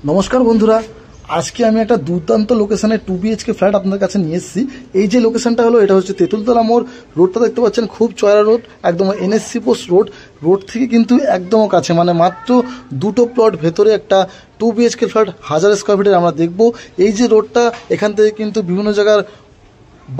নমস্কার বন্ধুরা, আজকে আমি একটা দুর্দান্ত লোকেশনে 2BHK ফ্ল্যাট আপনাদের কাছে নিয়ে এসেছি। এই যে লোকেশনটা হলো, এটা হচ্ছে তেঁতুলতলা মোড়। রোডটা দেখতে পাচ্ছেন, খুব চওড়া রোড, একদম NSC পোস্ট রোড থেকে কিন্তু একদম কাছে, মানে মাত্র দুটো প্লট ভেতরে একটা 2BHK ফ্ল্যাট 1000 স্কোয়ার ফিটের আমরা দেখব। এই যে রোডটা, এখান থেকে কিন্তু বিভিন্ন জায়গার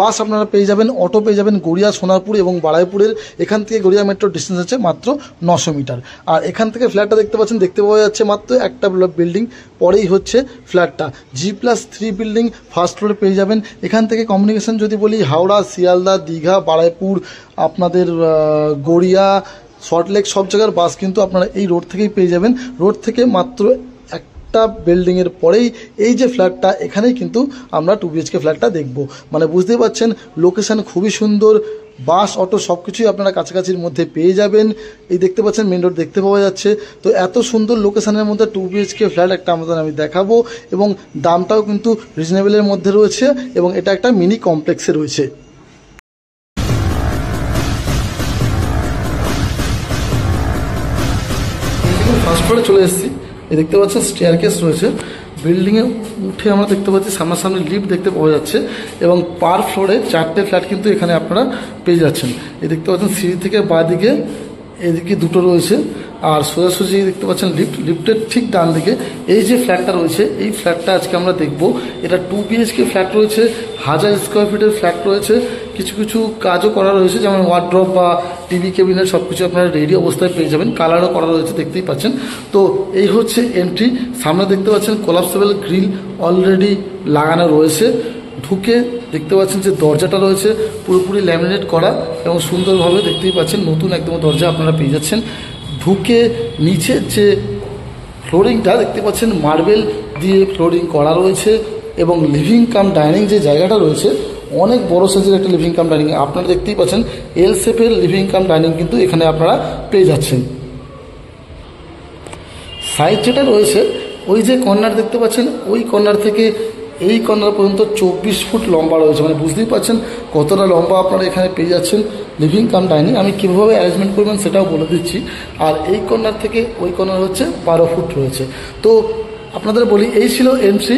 বাস আপনারা পেয়ে যাবেন, অটো পেয়ে যাবেন, গড়িয়া, সোনারপুর এবং বাড়াইপুরের। এখান থেকে গড়িয়া মেট্রো ডিস্টেন্স আছে মাত্র 900 মিটার। আর এখান থেকে ফ্ল্যাটটা দেখতে পাচ্ছেন, দেখতে পাওয়া যাচ্ছে মাত্র একটা বিল্ডিং পরেই হচ্ছে ফ্ল্যাটটা। G+3 বিল্ডিং ফার্স্ট ফ্লোরে পেয়ে যাবেন। এখান থেকে কমিউনিকেশন যদি বলি, হাওড়া, শিয়ালদা, দীঘা, বাড়াইপুর, আপনাদের গড়িয়া, সল্টলেক, সব জায়গার বাস কিন্তু আপনারা এই রোড থেকেই পেয়ে যাবেন। রোড থেকে মাত্র একটা বিল্ডিংয়ের পরেই এই যে ফ্ল্যাটটা, এখানেই কিন্তু আমরা 2BHK ফ্ল্যাটটা দেখব। মানে বুঝতেই পারছেন, লোকেশান খুবই সুন্দর, বাস, অটো সব কিছুই আপনারা কাছাকাছির মধ্যে পেয়ে যাবেন। এই দেখতে পাচ্ছেন, মেন রোড দেখতে পাওয়া যাচ্ছে। তো এত সুন্দর লোকেশানের মধ্যে 2BHK ফ্ল্যাট একটা আমি দেখাবো, এবং দামটাও কিন্তু রিজনেবলের মধ্যে রয়েছে, এবং এটা একটা মিনি কমপ্লেক্সে রয়েছে। ফার্স্ট ফ্লোরে চলে এসেছি। এই দেখতে পাচ্ছেন স্টেয়ারকেস রয়েছে। বিল্ডিংয়ে উঠে আমরা দেখতে পাচ্ছি সামনাসামনি লিফট দেখতে পাওয়া যাচ্ছে, এবং পার ফ্লোরে 4টে ফ্ল্যাট কিন্তু এখানে আপনারা পেয়ে যাচ্ছেন। এই দেখতে পাচ্ছেন সিঁড়ি থেকে বাঁদিকে এদিকে দুটো রয়েছে, আর সোজাসুজি দেখতে পাচ্ছেন লিফটের ঠিক ডান দিকে এই যে ফ্ল্যাটটা রয়েছে, এই ফ্ল্যাটটা আজকে আমরা দেখব। এটা 2BHK ফ্ল্যাট রয়েছে, 1000 স্কোয়ার ফিটের ফ্ল্যাট রয়েছে। কিছু কিছু কাজও করা রয়েছে, যেমন ওয়ার্ড্রপ বা টিভি কেবিনেট সব কিছু আপনারা রেডি অবস্থায় পেয়ে যাবেন। কালারও করা রয়েছে, দেখতেই পাচ্ছেন। তো এই হচ্ছে এন্ট্রি। সামনে দেখতে পাচ্ছেন কোলাপসেবল গ্রিল অলরেডি লাগানো রয়েছে। ঢুকে দেখতে পাচ্ছেন যে দরজাটা রয়েছে পুরোপুরি ল্যামিনেট করা, এবং সুন্দরভাবে দেখতেই পাচ্ছেন নতুন একদম দরজা আপনারা পেয়ে যাচ্ছেন। ঢুকে নিচের যে ফ্লোরিংটা দেখতে পাচ্ছেন মার্বেল দিয়ে ফ্লোরিং করা রয়েছে, এবং লিভিং কাম ডাইনিং যে জায়গাটা রয়েছে, অনেক বড় সাইজের একটা লিভিং কাম ডাইনিং আপনারা দেখতেই পাচ্ছেন। এল শেপের লিভিং কাম ডাইনিং কিন্তু এখানে আপনারা পেয়ে যাচ্ছেন। সাইড যেটা রয়েছে, ওই যে কর্নার দেখতে পাচ্ছেন, ওই কর্নার থেকে এই কর্নার পর্যন্ত 24 ফুট লম্বা রয়েছে। মানে বুঝতেই পারছেন কতটা লম্বা আপনারা এখানে পেয়ে যাচ্ছেন লিভিং কাম ডাইনিং। আমি কীভাবে অ্যারেঞ্জমেন্ট করবেন সেটাও বলে দিচ্ছি। আর এই কর্নার থেকে ওই কর্নার হচ্ছে 12 ফুট রয়েছে। তো আপনাদের বলি, এই ছিল এন্ট্রি।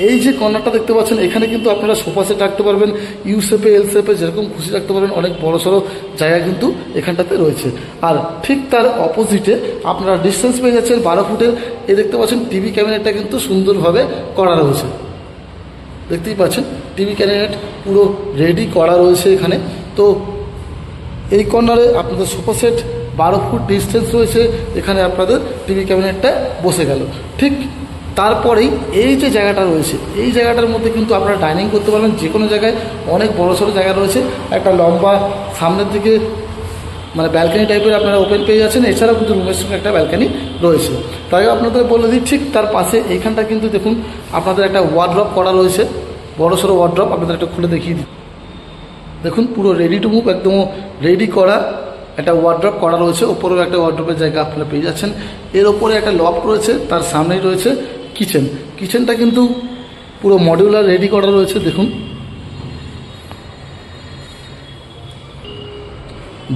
এই যে কর্নারটা দেখতে পাচ্ছেন, এখানে কিন্তু আপনারা সোফা সেট রাখতে পারবেন, ইউ শেপে, এল শেপে, যেরকম খুশি রাখতে পারবেন। অনেক বড় সড়ো জায়গা কিন্তু এখানটাতে রয়েছে। আর ঠিক তার অপোজিটে আপনারা ডিস্টেন্স পেয়ে যাচ্ছেন 12 ফুটের। এই দেখতে পাচ্ছেন টিভি ক্যাবিনেটটা কিন্তু সুন্দরভাবে করা রয়েছে, দেখতেই পাচ্ছেন টিভি ক্যাবিনেট পুরো রেডি করা রয়েছে এখানে। তো এই কর্নারে আপনাদের সোফা সেট, 12 ফুট ডিস্টেন্স রয়েছে, এখানে আপনাদের টিভি ক্যাবিনেটটা বসে গেল। ঠিক তারপরেই এই যে জায়গাটা রয়েছে, এই জায়গাটার মধ্যে কিন্তু আপনারা ডাইনিং করতে পারবেন যে কোনো জায়গায়। অনেক বড় সড়ো জায়গা রয়েছে, একটা লম্বা সামনের দিকে মানে ব্যালকানি টাইপের আপনারা ওপেন পেয়ে যাচ্ছেন। এছাড়াও কিন্তু রুমের সঙ্গে একটা ব্যালকানি রয়েছে। তাই আপনাদের বলে দিই, ঠিক তার পাশে এইখানটা কিন্তু দেখুন আপনাদের একটা ওয়ার্ড্রপ করা রয়েছে, বড় সড়ো ওয়ার্ড্রপ। আপনাদের একটা খুলে দেখিয়ে দিই। দেখুন পুরো রেডি টু মুভ, একদম রেডি করা একটা ওয়ার্ড্রপ করা রয়েছে। ওপরেও একটা ওয়ার্ড্রপের জায়গা আপনারা পেয়ে যাচ্ছেন। এর ওপরে একটা লফট রয়েছে, তার সামনেই রয়েছে কিচেনটা কিন্তু পুরো মডিউলার রেডি করা রয়েছে। দেখুন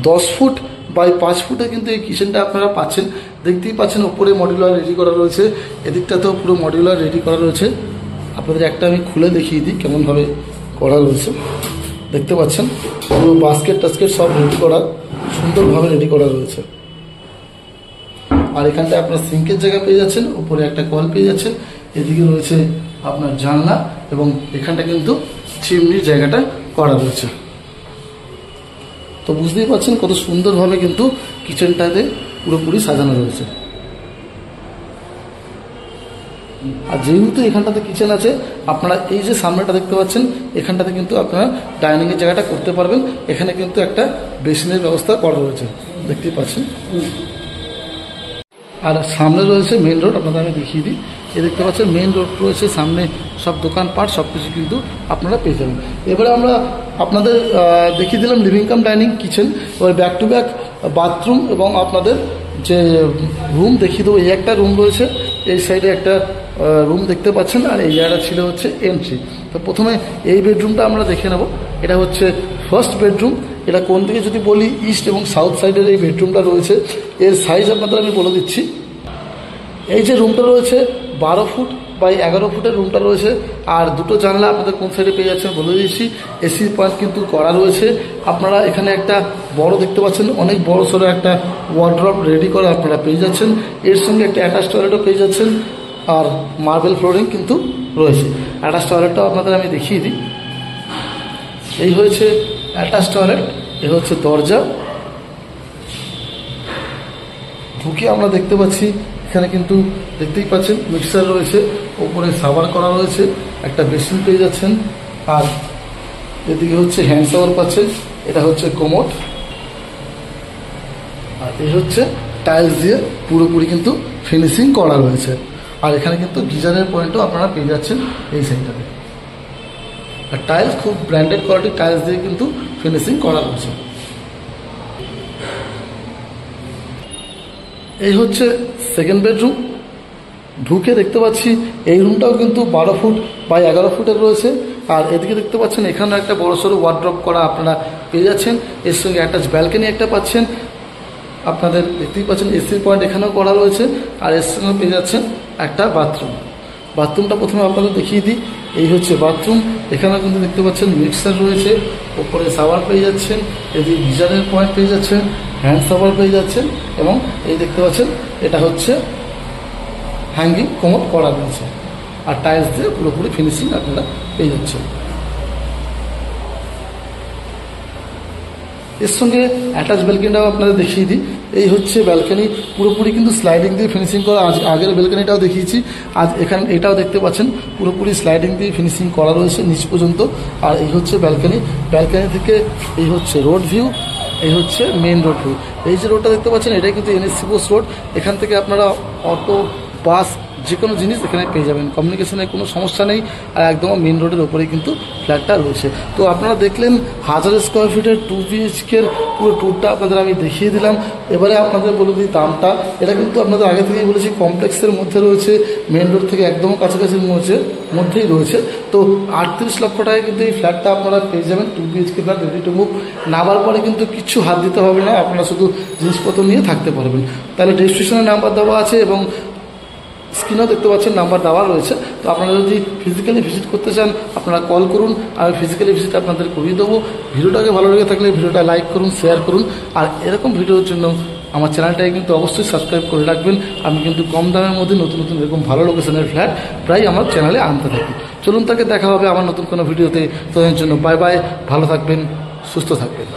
10 ফুট বাই 5 ফুটে কিন্তু এই কিচেনটা আপনারা পাচ্ছেন। দেখতেই পাচ্ছেন ওপরে মডিউলার রেডি করা রয়েছে, এদিকটাতেও পুরো মডিউলার রেডি করা রয়েছে। আপনাদের একটা আমি খুলে দেখিয়ে দিই কেমনভাবে করা রয়েছে। দেখতে পাচ্ছেন পুরো বাস্কেট টাস্কেট সব রেডি করা, সুন্দরভাবে রেডি করা রয়েছে। আর এখানটায় আপনার সিঙ্কের জায়গা পেয়ে যাচ্ছেন, উপরে একটা কল পেয়ে যাচ্ছেন, এদিকে রয়েছে আপনার জানলা, এবং এখানটা কিন্তু চিমনির জায়গাটা করা রয়েছে। তো বুঝতেই পারছেন কত সুন্দরভাবে কিন্তু কিচেনটাতে পুরোপুরি সাজানো রয়েছে। আর যেহেতু এখানটাতে কিচেন আছে, আপনারা এই যে সামনেটা দেখতে পাচ্ছেন, এখানটাতে কিন্তু আপনারা ডাইনিংয়ের জায়গাটা করতে পারবেন। এখানে কিন্তু একটা বেসিনের ব্যবস্থা করা রয়েছে, দেখতেই পাচ্ছেন। আর সামনে রয়েছে মেন রোড, আপনাদের আমি দেখিয়ে দিই। এ দেখতে পাচ্ছেন মেন রোড রয়েছে, সামনে সব দোকানপাট সব কিছু কিন্তু আপনারা পেয়ে যাবেন। এবারে আমরা আপনাদের দেখিয়ে দিলাম লিভিং কাম ডাইনিং, কিচেন। এবার ব্যাক টু ব্যাক বাথরুম এবং আপনাদের যে রুম দেখিয়ে দেবো। এই একটা রুম রয়েছে, এই সাইডে একটা রুম দেখতে পাচ্ছেন, আর এই জায়গাটা ছিল হচ্ছে এন্ট্রি। তো প্রথমে এই বেডরুমটা আমরা দেখে নেব। এটা হচ্ছে ফার্স্ট বেডরুম। এটা কোন দিকে যদি বলি, ইস্ট এবং সাউথ সাইডের এই বেডরুমটা রয়েছে। এর সাইজ আপনাদের আমি বলে দিচ্ছি। এই যে রুমটা রয়েছে 12 ফুট বাই 11 ফুটের রুমটা রয়েছে। আর দুটো জানলা আপনাদের কোন সাইডে পেয়ে যাচ্ছেন বলে দিয়েছি। এসি পয়েন্ট কিন্তু করা রয়েছে। আপনারা এখানে একটা বড় দেখতে পাচ্ছেন, অনেক বড় সড়ো একটা ওয়ার্ড্রপ রেডি করে আপনারা পেয়ে যাচ্ছেন। এর সঙ্গে একটা অ্যাটাচ টয়লেটও পেয়ে যাচ্ছেন। আর মার্বেল ফ্লোরিং কিন্তু রয়েছে। অ্যাটাচ টয়লেটটাও আপনাদের আমি দেখিয়ে দিই। এই হয়েছে অ্যাটাচ টয়লেট, এ হচ্ছে দরজা। ঢুকে আমরা দেখতে পাচ্ছি এখানে কিন্তু দেখতেই পাচ্ছেন মিক্সার রয়েছে, ওপরে সাবার করা রয়েছে, একটা বেসিন পেয়ে যাচ্ছেন। আর এদিকে হচ্ছে হ্যান্ড শাওয়ার পাচ্ছেন, এটা হচ্ছে কোমোড। আর এই হচ্ছে টাইলস দিয়ে পুরোপুরি কিন্তু ফিনিশিং করা রয়েছে। আর এখানে কিন্তু গিজারের পয়েন্টও আপনারা পেয়ে যাচ্ছেন এই সাইডটাতে। আর টাইলস খুব ব্র্যান্ডেড কোয়ালিটির টাইলস দিয়ে কিন্তু ফিনিশিং করা রয়েছে। এই হচ্ছে সেকেন্ড বেডরুম। ঢুকে দেখতে পাচ্ছি এই রুমটাও কিন্তু 12 ফুট বাই 11 ফুটের রয়েছে। আর এদিকে দেখতে পাচ্ছেন এখানে একটা বড় সড়ো ওয়ার্ড্রপ করা আপনারা পেয়ে যাচ্ছেন। এর সঙ্গে অ্যাটাচ ব্যালকনি একটা পাচ্ছেন। আপনাদের দেখতেই পাচ্ছেন এসি পয়েন্ট এখানেও করা রয়েছে। আর এর সঙ্গে পেয়ে যাচ্ছেন একটা বাথরুম। বাথরুমটা প্রথমে আপনাদের দেখিয়ে দিই। এই হচ্ছে বাথরুম। এখানেও কিন্তু দেখতে পাচ্ছেন মিক্সার রয়েছে, ওপরে শাওয়ার পেয়ে যাচ্ছেন, এদিকে গিজারের পয়েন্ট পেয়ে যাচ্ছেন, হ্যান্ড শাওয়ার পেয়ে যাচ্ছেন। এবং এই দেখতে পাচ্ছেন এটা হচ্ছে হ্যাঙ্গিং কোমোড করা রয়েছে। আর টাইলস দিয়ে পুরোপুরি ফিনিশিং আপনারা পেয়ে যাচ্ছেন। এর সঙ্গে অ্যাটাচ ব্যালকনিটাও আপনাদের দেখিয়ে দিই। এই হচ্ছে ব্যালকনি, পুরোপুরি কিন্তু স্লাইডিং দিয়ে ফিনিশিং করা। আগের ব্যালকনিটাও দেখিয়েছি, আজ এখানে এটাও দেখতে পাচ্ছেন পুরোপুরি স্লাইডিং দিয়ে ফিনিশিং করা রয়েছে নিচ পর্যন্ত। আর এই হচ্ছে ব্যালকনি। ব্যালকনি থেকে এই হচ্ছে রোড ভিউ, এই হচ্ছে মেন রোড ভিউ। এই যে রোডটা দেখতে পাচ্ছেন এটাই কিন্তু এনএসসি বোস রোড। এখান থেকে আপনারা অটো, বাস, যে কোনো জিনিস এখানে পেয়ে যাবেন। কমিউনিকেশনের কোনো সমস্যা নেই। আর একদম মেন রোডের ওপরেই কিন্তু ফ্ল্যাটটা রয়েছে। তো আপনারা দেখলেন 1000 স্কোয়ার ফিটের 2 BHKর পুরো ট্যুরটা আপনাদের আমি দেখিয়ে দিলাম। এবারে আপনাদের বলে দিই দামটা। এটা কিন্তু আপনাদের আগে থেকেই বলেছি কমপ্লেক্সের মধ্যে রয়েছে, মেন রোড থেকে একদম কাছাকাছির মধ্যেই রয়েছে। তো 38 লক্ষ টাকায় কিন্তু এই ফ্ল্যাটটা আপনারা পেয়ে যাবেন। 2 BHK flat ready to move. নামার পরে কিন্তু কিচ্ছু হাত দিতে হবে না, আপনারা শুধু জিনিসপত্র নিয়ে থাকতে পারবেন। তাহলে রেজিস্ট্রেশনের নাম্বার দেওয়া আছে এবং স্ক্রিনেও দেখতে পাচ্ছেন নাম্বার দেওয়া রয়েছে। তো আপনারা যদি ফিজিক্যালি ভিজিট করতে চান আপনারা কল করুন, আমি ফিজিক্যালি ভিজিট আপনাদের করিয়ে দেবো। ভিডিওটাকে ভালো লেগে থাকলে ভিডিওটা লাইক করুন, শেয়ার করুন। আর এরকম ভিডিওর জন্য আমার চ্যানেলটাকে কিন্তু অবশ্যই সাবস্ক্রাইব করে রাখবেন। আমি কিন্তু কম দামের মধ্যে নতুন নতুন এরকম ভালো লোকেশনের ফ্ল্যাট প্রায় আমার চ্যানেলে আনতে থাকি। চলুন তাকে দেখা হবে আমার নতুন কোনো ভিডিওতে। তো এর জন্য বাই বাই, ভালো থাকবেন, সুস্থ থাকবেন।